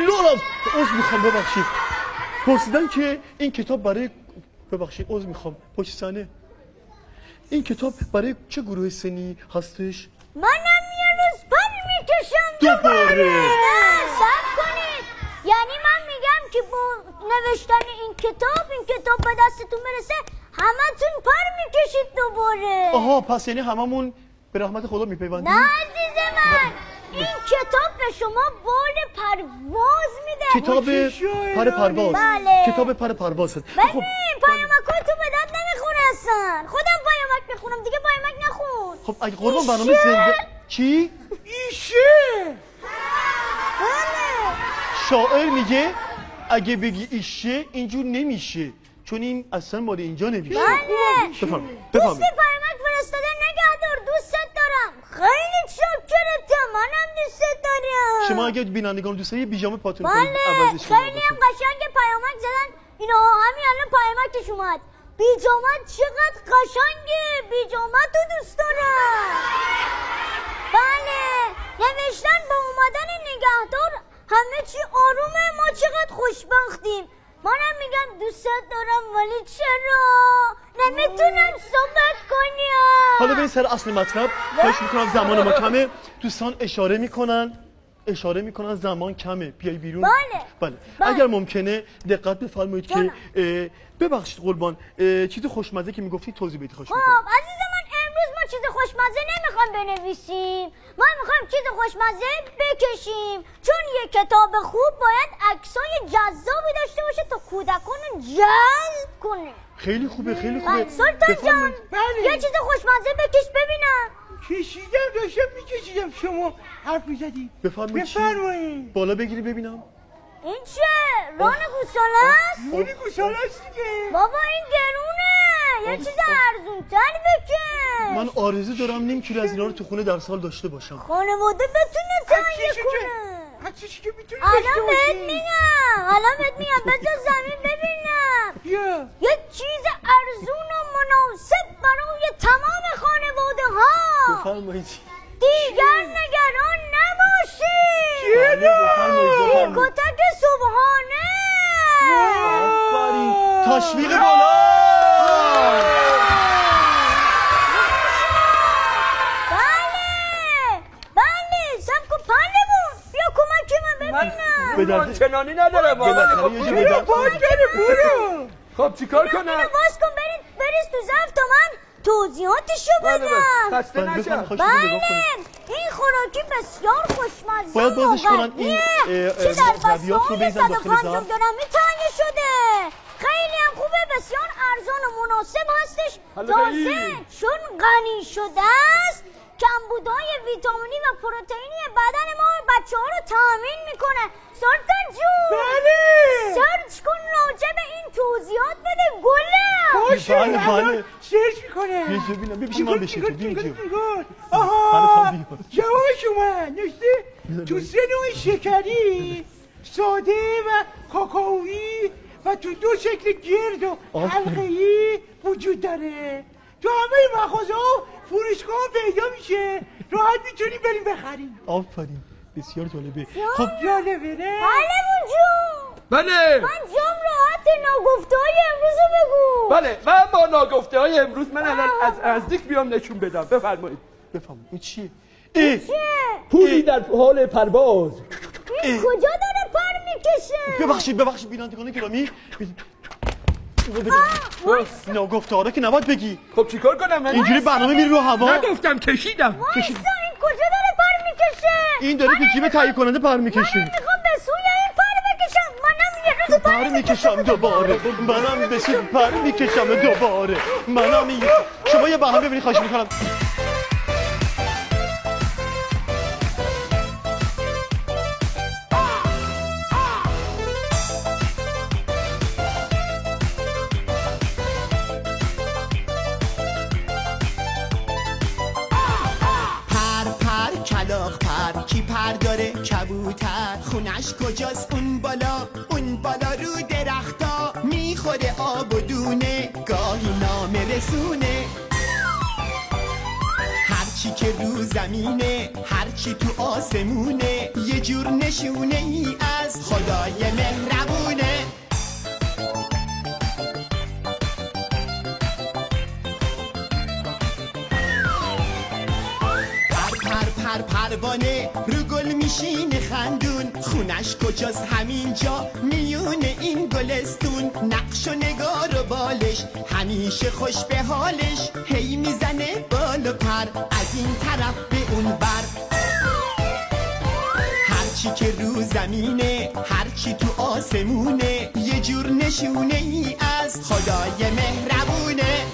لولم عذر میخوام ببخشید. پرسیدن که این کتاب برای عذر میخوام پشت صحنه این کتاب برای چه گروه سنی هستش؟ منم یه روز پر میکشم دوباره. نه سب کنید، یعنی من میگم که با نوشتن این کتاب به دستتون برسه همتون پر میکشید دوباره. پس یعنی هممون به رحمت خدا میپیوندیم؟ نه عزیز من این کتاب به شما بال پرواز میده. کتاب پر پرواز. بله کتاب پر پرواز هست. ببین پیامک‌های تو به درد نمیخوره اصلا. خودم پیامک میخونم دیگه، پیامک نخون. خب اگه قربان برنامه زنده چی؟ ایشه. بله شاعر میگه اگه بگی ایشه اینجور نمیشه چون این اصلا مال اینجا نمیشه. بله دوست پیامک فرستاده نگهدار دوست دارم. خیلی شکرتم، منم دوست دارم. شما اگه بینندگان دوست داری بیجامه پاتون کنید عوضش کنید. خیلی هم قشنگ پیامک زدن اینا. همین الان پیامکش اومد. بیجامت چقدر قشنگه، بیجامت رو دوست دارم. بله نوشتن با اومدن نگهدار همه چی آرومه، ما چقدر خوشبختیم. منم میگم دوست دارم ولی چرا نمیتونم صحبت کنیم. حالا به سر اصل مطلب خواهش میکنم زمان ما کمه. دوستان اشاره میکنن زمان کمه بیای بیرون. بله اگر ممکنه دقت بفرمایید که ببخشید قربان چیز خوشمزه که میگفتی توضیح بدید. خواهش میکنم. خب عزیز من امروز ما چیز خوشمزه نمیخوام بنویسیم، ما میخوایم چیز خوشمزه بکشیم، چون یه کتاب خوب باید عکسای جذابی داشته باشه تا کودکان رو جذب کنه. خیلی خوبه سلطان جان یه چیز خوشمزه بکش ببینم. داشتم میکشیدم شما حرف میزدی. بفرمایید بالا بگیری ببینم. این چه؟ ران گوساله است؟ ران گوساله است دیگه. بابا این گرونه. یه چیز ارزونتر بکن. من آرزو دارم نیم کیلو از اینا رو تو خونه در سال داشته باشم. خانواده بتونه تهیه کنه. هرچیشی که میتونی الان بهت میگم بذار زمین ببینم. یه چیز ارزون و مناسب برای تمام خانواده ها. بفرمایید. دیگر نگران نباشید. بفرمایید. کتک صبحانه. آفرین. تشویق بالا. بله سب کن پهلوون بیا کمک من ببینم. چنانی نداره برو. خب چیکار کنم؟ اینو باز کن بریز تو ظرف تا من توضیحاتشو بدم. خسته نشم. بله این خوراکی بسیار خوشمزه باید بازش کنن این که در رویات رو بسیار بریزن داخل 150 ظرف. درمی تهیه شده. خیلی هم خوبه بسیار ارزان و مناسب هستش. تازه چون غنی شده است کمبودهای ویتامینی و پروتئینی بدن ما بچه ها رو تامین میکنه. سلطان جون بله سرچ کن راجع به این توضیحات بده گلم. باشه بله. سرچ میکنه. ببینم ببینم من بشه تو آها جوابش اومد. نشته تو 3 نوع شکری ساده و کاکائویی و تو 2 شکل گرد و حلقه‌ای وجود داره. تو همه مغازه‌ها فروشگاه پیدا میشه. راحت میتونی بریم بخریم. آفرین بسیار جالبه. خب جالبه نه؟ پهلوون جون بله من جام راحت ناگفته های امروز رو بگو. بله من با ناگفته های امروز من الان از نزدیک بیام نشون بدم. بفرمایید. بفهم این چیه؟ پولی در حال پرواز. این کجا داره پر میکشه؟ ببخشید بینندگان گرامی. ناگفته ها رو که نباید بگی. خب چیکار کنم من؟ اینجوری برنامه میری رو هوا. نگفتم کشیدم. این کجا داره پر میکشه؟ این داره که جیب تهیه کننده پر میکشه. من میخوام به سوی این پر بکشم. منم یه روز پر میکشم دوباره. منم به سوی پر میکشم دوباره. شما یه بهم ببینید خواهش میکنم. کی پر داره کبوتر خونش کجاست اون بالا رو درختا میخوره آب و دونه گاهی نامه رسونه هرچی که رو زمینه هرچی تو آسمونه یه جور نشونه ای از خدای مهربونه پروانه رو گل میشینه خندون خونش کجاست همینجا میونه این گلستون نقش و نگار و بالش همیشه خوش به حالش هی میزنه بال و پر از این طرف به اون بر هرچی که رو زمینه هرچی تو آسمونه یه جور نشونه ای از خدای مهربونه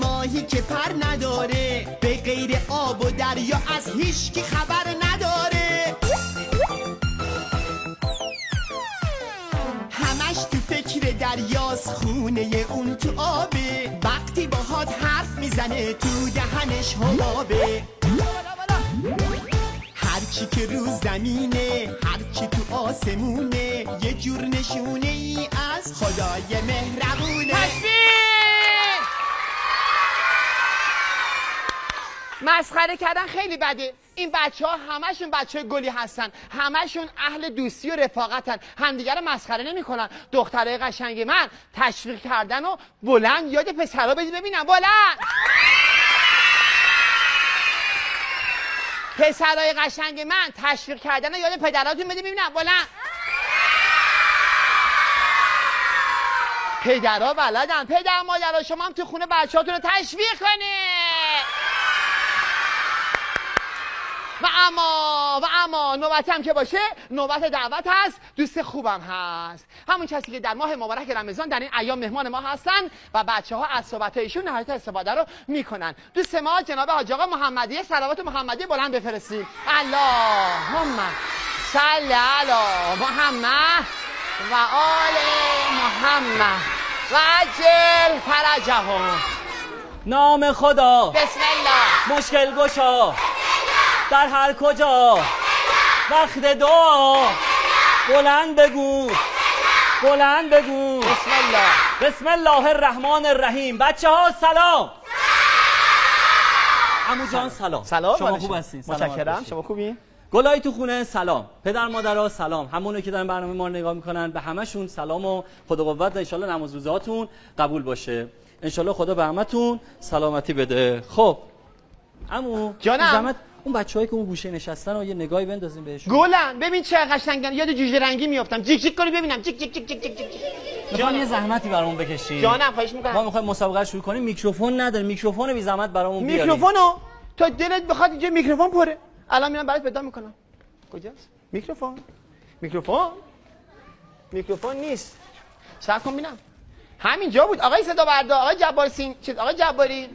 ماهی که پر نداره به غیر آب و دریا از هیچ کی خبر نداره همش تو فکر دریاست خونه اون تو آبه وقتی باهات حرف میزنه تو دهنش حبابه هرچی که رو زمینه هرچی تو آسمونه یه جور نشونه ای از خدای مهربونه مسخره کردن خیلی بده. این بچه ها همشون بچه های گلی هستن، همشون اهل دوستی و رفاقتن، همدیگه رو مسخره نمی کنن. دخترای قشنگ من تشویق کردن و بلند یاد پسرا بدید ببینم بلند. پسرای قشنگ من تشویق کردن و یاد پدراتون بدید ببینم بلند. پدرها بلدن. پدر مادرها شما هم تو خونه بچه‌هاتون رو تشویق کنید. اما نوبتی هم که باشه نوبت دعوت هست. دوست خوبم هست، همون کسی که در ماه مبارک رمضان در این ایام مهمان ما هستن و بچه‌ها از صحبت ایشون نهایت استفاده رو میکنن. دوست ما جناب حاج آقا محمدی، صلوات محمدی بلند بفرستید. اللهم صل علی محمد و آل محمد و عجل فرجهم. نام خدا بسم الله. مشکل گشا در هر کجا، وقت دعا بلند بگو، بلند بگو. بسم الله. بسم الله الرحمن الرحیم. بچه ها سلام. عمو جان سلام. سلام. شما خوب هستین؟ متشکرم. شما خوبین؟ گلای تو خونه سلام. پدر مادرها سلام. همونو که دارن برنامه ما رو نگاه میکنن به همشون سلام و خدا قوت. ان شاءالله نماز روزهاتون قبول باشه. ان شاءالله خدا به همتون سلامتی بده. خب عمو جانم، اون بچه‌هایی که اون گوشه نشستن رو یه نگاهی بندازیم بهشون. گلن ببین چه قشنگن، یاد جوجه رنگی میافتم. جیک جیک کنی ببینم. جیک جیک جیک جیک جیک. جان یه زحمتی برامون بکشید. جانم خواهش میکنم. ما میخوایم مسابقه شروع کنیم. میکروفون نداریم. میکروفون بی زحمت برامون بیارید. میکروفونو تا دلت بخواد اینجا میکروفون پره. الان میرم برات پیدا میکنم. کجاست میکروفون؟ میکروفون نیست. صبر کن ببینم. همینجا بود. آقای صدا بردار، آقای جبار سین، آقای جباری،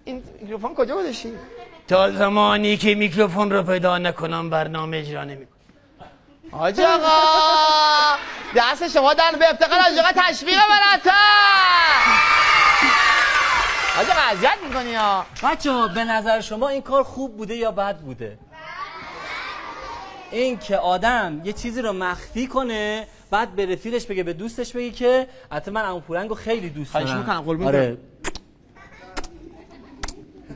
این میکروفون کجا گذاشتی؟ تا زمانی که میکروفون رو پیدا نکنم برنامه اجرا نمیکنم. حاج آقا دست شما در به افتقار حاج آقا تشویق برات. حاج آقا اذیت میکنی ها. بچه‌ها به نظر شما این کار خوب بوده یا بد بوده؟ این که آدم یه چیزی رو مخفی کنه بعد به رفیقش بگه، به دوستش بگه که حتی من عمو پورنگو خیلی دوست دارم. خواهش میکنم قربون. آره.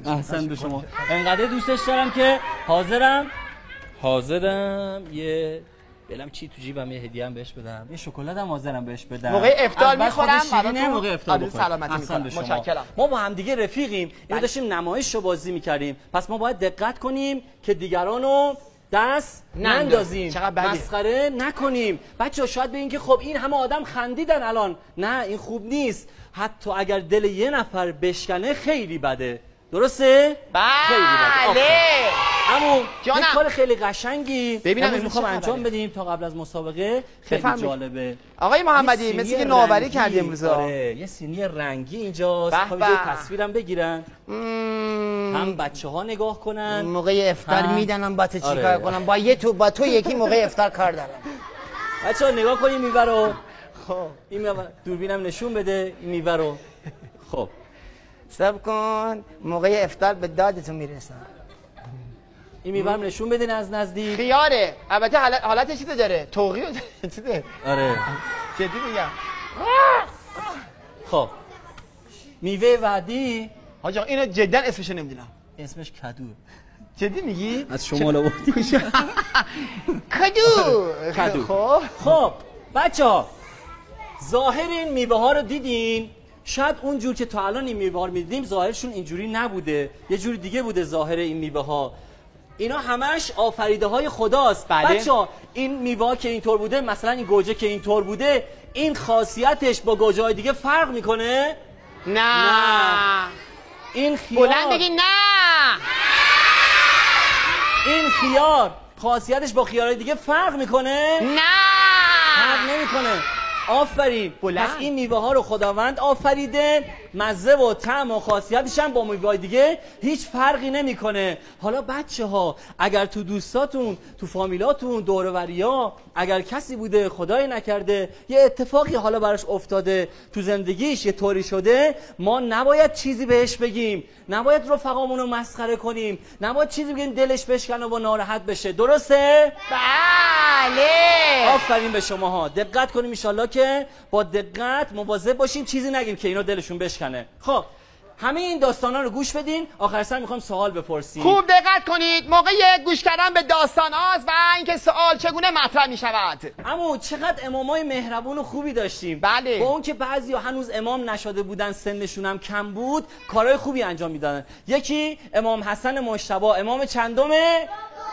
احسن به شما. انقدر دوستش دارم که حاضرم یه بلم چی تو جیبم یه هدیه هم بهش بدم. یه شکلات هم حاضرم بهش بدم. موقع افطار میخورم براتون. موقع افطار سلامتی میکنم. متشکرم. ما با هم دیگه رفیقیم. یه داشتیم نمایش رو بازی میکردیم. پس ما باید دقت کنیم که دیگرانو دست نندازیم، مسخره نکنیم. بچه‌ها شاید بگین که خب این همه آدم خندیدن الان. نه این خوب نیست. حتی اگر دل یه نفر بشکنه خیلی بده. درسته؟ بله. اما یه کار خیلی قشنگی ببینم میخوام انجام بدیم تا قبل از مسابقه. خیلی جالبه. آقای محمدی مثل که نوآوری کردی امروز. آره یه سینی رنگی اینجاست. میخوام یه تصویرم بگیرن. هم بچه‌ها نگاه کنن. موقع افطار میدنم با تو چیکار کنم؟ با تو یکی موقع افطار کار دارم. بچه‌ها نگاه کنین میوه رو. خب این دوربینم نشون بده این میوه رو. خب صبر کن موقع افطار به دادتون میرسم. این میوه رو نشون بدین از نزدیک. خیاره. البته حالت چی داره؟ توقی چیه؟ آره جدی میگم. خب میوه بعدی حاج آقا اینو جدا اسمش نمیدونم. اسمش کدو. جدی میگی؟ از شمال آوردی. کدو. خب بچه‌ها ظاهر این میوه ها رو دیدین؟ شاید اونجور که تا الان این میوه ها رو میدیدیم ظاهرشون اینجوری نبوده، یه جوری دیگه بوده ظاهر این میوه ها. اینا همش آفریده های خداست. بچه‌ها این میوه که اینطور بوده، مثلا این گوجه که اینطور بوده، این خاصیتش با گوجه های دیگه فرق میکنه؟ نه. این خیار بلند بگی نه. این خیار خاصیتش با خیارهای دیگه فرق میکنه؟ نه. فرق نمیکنه. آفرین. بلند. پس این میوه ها رو خداوند آفریده، مزه و طعم و خاصیتش هم با میوه دیگه هیچ فرقی نمیکنه. حالا بچه ها اگر تو دوستاتون، تو فامیلاتون، دور و بریا اگر کسی بوده خدای نکرده یه اتفاقی حالا براش افتاده تو زندگیش یه طوری شده، ما نباید چیزی بهش بگیم، نباید رفقامون رو مسخره کنیم، نباید چیزی بگیم دلش بشکنه و ناراحت بشه. درسته؟ بله. آفرین به شماها. دقت کنیم ان شاءالله که با دقت مواظب باشیم چیزی نگیم که اینا دلشون بشکنه. خب همه این داستانا رو گوش بدین. آخر سر میخوام سوال بپرسیم. خوب دقت کنید موقع گوش کردن به داستان هاست و اینکه سوال چگونه مطرح میشود. اما چقدر امامای مهربون و خوبی داشتیم. بله. با اون که بعضیا هنوز امام نشده بودن، سنشون هم کم بود، کارهای خوبی انجام میدادن. یکی امام حسن مجتبی، امام چندمه؟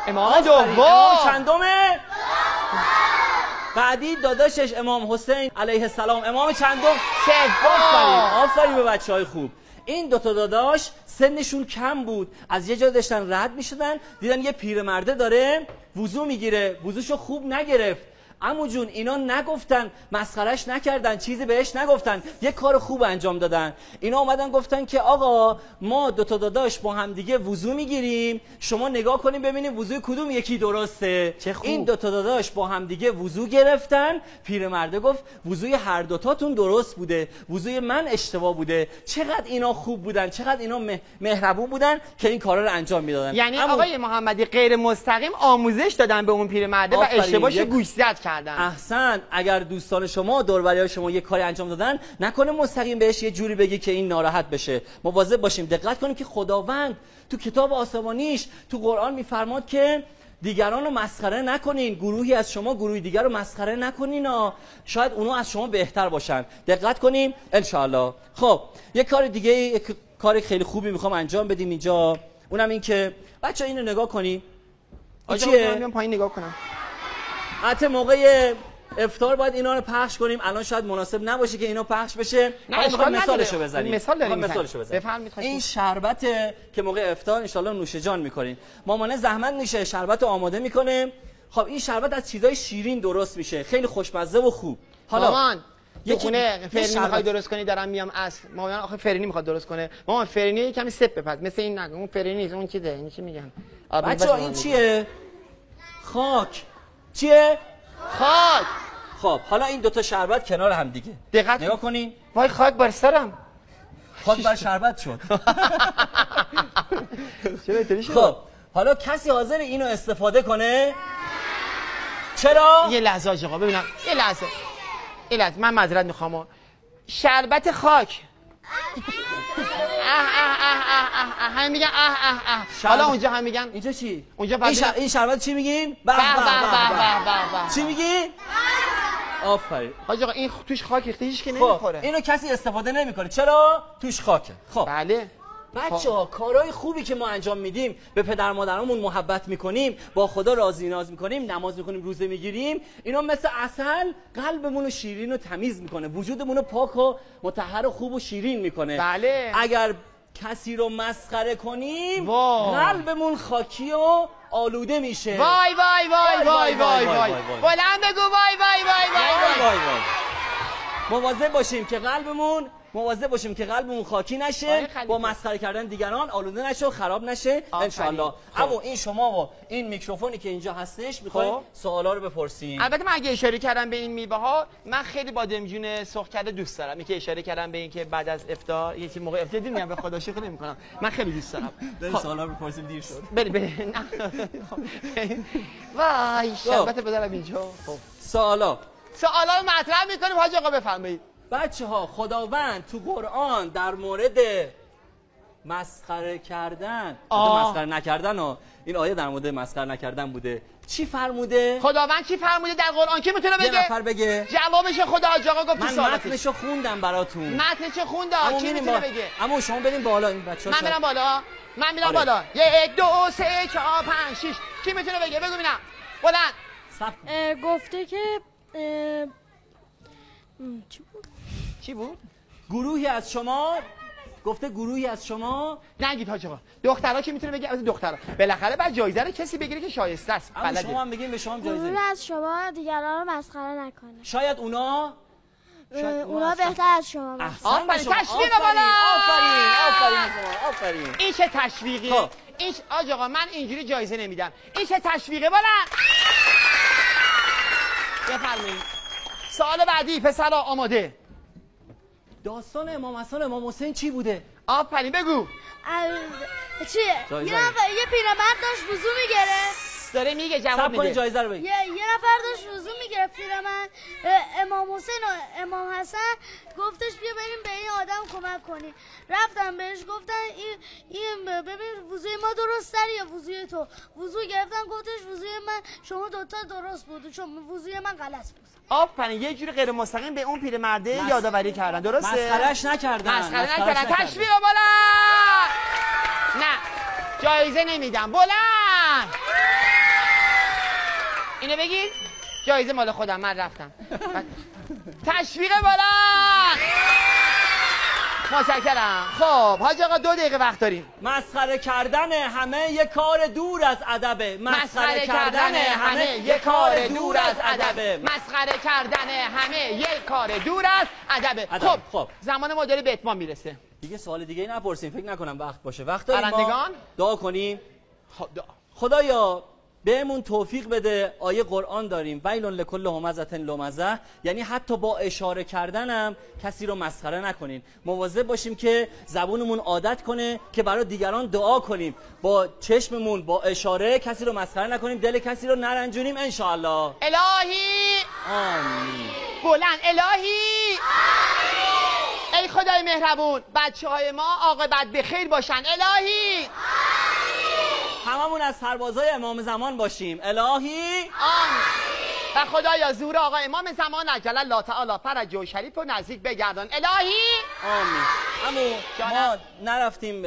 امام دوم. امام چندمه؟ بعدی داداشش امام حسین علیه السلام، امام چندم؟ سوم. آفرین به بچهای خوب. این دوتا داداش سنشون کم بود، از یه جا داشتن رد میشدن، دیدن یه پیرمرده داره وضو میگیره، وضوشو خوب نگرفت. عمو جون اینا نگفتن، مسخرش نکردن، چیزی بهش نگفتن، یه کار خوب انجام دادن. اینا اومدن گفتن که آقا ما دو تا داداش با هم دیگه وضو میگیریم، شما نگاه کنیم ببینیم وضوی کدوم یکی درسته. چه خوب. این دو تا داداش با هم دیگه وضو گرفتن. پیرمرده گفت وضوی هر دوتاتون درست بوده، وضوی من اشتباه بوده. چقدر اینا خوب بودن، چقدر اینا مهربون بودن که این کارا رو انجام میدادن. یعنی آقای محمدی غیر مستقیم آموزش دادن به اون پیرمرده و اشتباهش گوشزد کردن. احسن. اگر دوستان شما دور و بریای شما یه کاری انجام دادن، نکنه مستقیم بهش یه جوری بگی که این ناراحت بشه. مواظب باشیم، دقت کنیم که خداوند تو کتاب آسمانیش تو قرآن میفرماد که دیگران رو مسخره نکنین، گروهی از شما گروهی دیگر رو مسخره نکنین، شاید اونا از شما بهتر باشن. دقت کنیم انشاءالله. خب یه کار دیگه، یک کار خیلی خوبی میخوام انجام بدیم اینجا، اونم این که بچه اینو نگاه کنی. چیه؟ من پایین نگاه کنم. حتی موقع افطار باید اینا رو پخش کنیم. الان شاید مناسب نباشه که اینا پخش بشه. نه مثالشو بزنیم. مثال داریم. مثالشو بزنیم. این شربته که موقع افطار ان شاءالله نوش جان میکنین. مامانه زحمت میشه شربت رو آماده میکنه. خب این شربت از چیزای شیرین درست میشه، خیلی خوشمزه و خوب. حالا مامان یه خونه فرنی میخوای درست کنی؟ دارم میام اصل. مامان آخه فرنی میخواد درست کنه. مامان فرنی کمی سپ بپز، مثل این نگو. اون فرنی نیست، اون چیزه. این چی میگن؟ بچه‌ها این چیه؟ خاک. چیه؟ خاک. خب حالا این دوتا شربت کنار هم دیگه. دقت نگاه کنین. وای خاک بر سرم. خاک بر شربت شد. چرا اینطوری شد؟ خب حالا کسی حاضر اینو استفاده کنه؟ چرا؟ یه لحظه آقا ببینم. یه لحظه من معذرت میخوام. شربت خاک. هم میگن حالا اونجا هم میگن. اینجا چی؟ اونجا این شربت چی میگین؟ چی میگی؟ آفرین. حاج آقا این توش خاک ریخته هیچ کی نمیخوره. اینو کسی استفاده نمیکنه. چرا؟ توش خاکه. خب بله. بچه‌ها کارهای خوبی که ما انجام میدیم، به پدر مادرامون محبت میکنیم، با خدا راضی ناز میکنیم، نماز میکنیم، روزه میگیریم، اینا مثل عسل قلبمون رو شیرین و تمیز میکنه، وجودمون رو پاک و مطهر و خوب و شیرین میکنه. بله. اگر کسی رو مسخره کنیم قلبمون خاکی و آلوده میشه. وای وای وای وای وای وای. بلند بگو وای وای وای وای وای. مواظب باشیم که قلبمون خاکی نشه، با مسخره کردن دیگران آلوده نشه و خراب نشه انشالله. اما این شما و این میکروفونی که اینجا هستش میخوایم سوالا رو بپرسیم. البته من اگه اشاره کردم به این میوه ها، من خیلی بادمجون سرخ کرده دوست دارم. اینکه اشاره کردم به این که بعد از افطار یکی موقع افطار میگم به خدا شکر نمی‌کنم. من خیلی دوست دارم. سوالا رو بپرسیم دیر شد. بله وای شربت بذارم اینجا. خب سوالا رو مطرح می‌کنیم حاج آقا بفرمایید. بچه‌ها خداوند تو قرآن در مورد مسخره کردن، مسخره نکردن، این آیه در مورد مسخره نکردن بوده، چی فرموده؟ خداوند چی فرموده در قرآن؟ کی میتونه بگه؟ یه نفر بگه. جوابش خدا حاج آقا گفت. من متنشو خوندم براتون. متنشو خوندم. کی میتونه بگه؟ اما شما بریم بالا. این بچه‌ها من میرم بالا. بالا. 1 2 3 4 5 6. کی میتونه بگه؟ بگو ببینم. بلند. گفته که چی بود؟ گروهی از شما گفته گروهی از شما نگید حاج آقا. دخترها کی میتونه بگه؟ از دخترها بالاخره بعد جایزه رو کسی بگیره که شایسته است. بلده. شما هم بگین به شما جایزه. گروهی از شما دیگران رو مسخره نکنه. شاید اونا بهتر از شما. آفرین. تشویق بالا. آفرین. این چه تشویقیه؟ این حاج آقا من اینجوری جایزه نمیدم. این چه تشویقه بالا. بفرمایید. سوال بعدی پسرا آماده. داستان امام حسن امام حسین چی بوده؟ آفرین بگو. چیه؟ یه پیرمرد داشت وضو میگرفت. داره میگه جواب میده. جایزه رو بگی. یه نفر داشت وضو میگرفت پیرمرد. امام حسین و امام حسن گفتش بیا بریم به این آدم کمک کنی. رفتم بهش گفتن این ببین وضوی ما درست تره یا وضوی تو. وضو گرفتن گفتش وضوی من شما دوتا درست بود چون وضوی من غلط بود. آفرین. یه جوری غیر مستقیم به اون پیرمرده یادآوری کردن. درسته؟ مسخرهش نکردن. تشویق بالا. نه جایزه نمیدم. بلند. اینو بگید جایزه مال خودم، من رفتم. تشویق بالا. متشکرم. خب حاج آقا 2 دقیقه وقت داریم. مسخره کردن همه یه کار دور از ادبه. مسخره کردن همه یه کار دور از ادبه. مسخره کردن همه یه کار دور از ادبه. خب زمان ما داره به اتمام میرسه. دیگه سوال دیگه نپرسیم، فکر نکنم وقت باشه. وقت داریم برندگان دعا کنیم. خدایا بهمون توفیق بده. آیه قرآن داریم ویل لکل همزة لمزة، یعنی حتی با اشاره کردنم کسی رو مسخره نکنین. مواظب باشیم که زبونمون عادت کنه که برای دیگران دعا کنیم. با چشممون با اشاره کسی رو مسخره نکنیم، دل کسی رو نرنجونیم ان شاء الله. الهی آمین. بلند الهی ای خدای مهربون بچه‌های ما عاقبت بخیر باشن. الهی هممون از سربازای امام زمان باشیم. الهی آمین. و خدایا زور آقا امام زمان عجل الله تعالی فرجه و شریف و نزدیک بگردان. الهی آمین. اما ما نرفتیم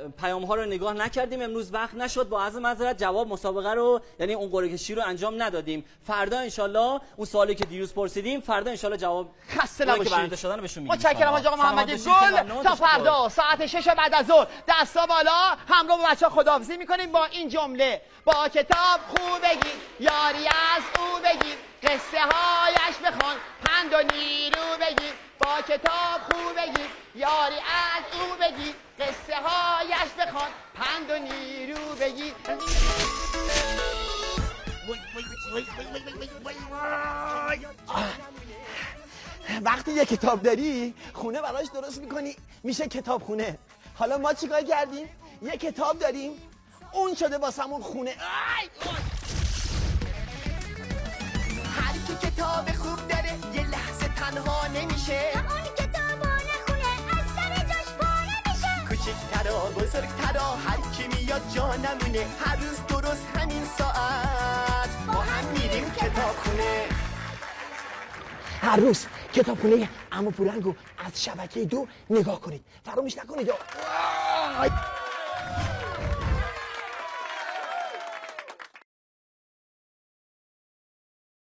پیام ها رو نگاه نکردیم، امروز وقت نشد، با عرض معذرت جواب مسابقه رو یعنی اون قرعه کشی رو انجام ندادیم. فردا انشالله اون سوالی که دیروز پرسیدیم فردا انشالله جواب خسته نباشید که برنده شدن بهشون میگیم. متشکرم حاج آقا محمد گل. تا فردا ساعت 6 بعد از ظهر دستا بالا همراه با بچه‌ها خداحافظی می‌کنیم با این جمله: با کتاب خوب بگیر، یاری از او بگیر، قصه هایش بخوان، پند و نیرو بگیر. با کتاب خوب بگیر، یاری از او بگیر، قصه هایش بخوان، پند و نیرو بگیر. وقتی یه کتاب داری خونه براش درست میکنی میشه کتاب خونه. حالا ما چیکار کردیم؟ یه کتاب داریم اون شده واسمون خونه. هر کی کتاب خوب داره یه لحظه تنها نمیشه. اون کتابو نخونه از سر جاش پاره میشه. کوچیک‌ترا بزرگترا هر کی میاد جا نمونه. هر روز درست همین ساعت با هم میریم کتاب خونه. هر روز کتابخونه عمو پورنگو از شبکه 2 نگاه کنید. فراموش نکنید.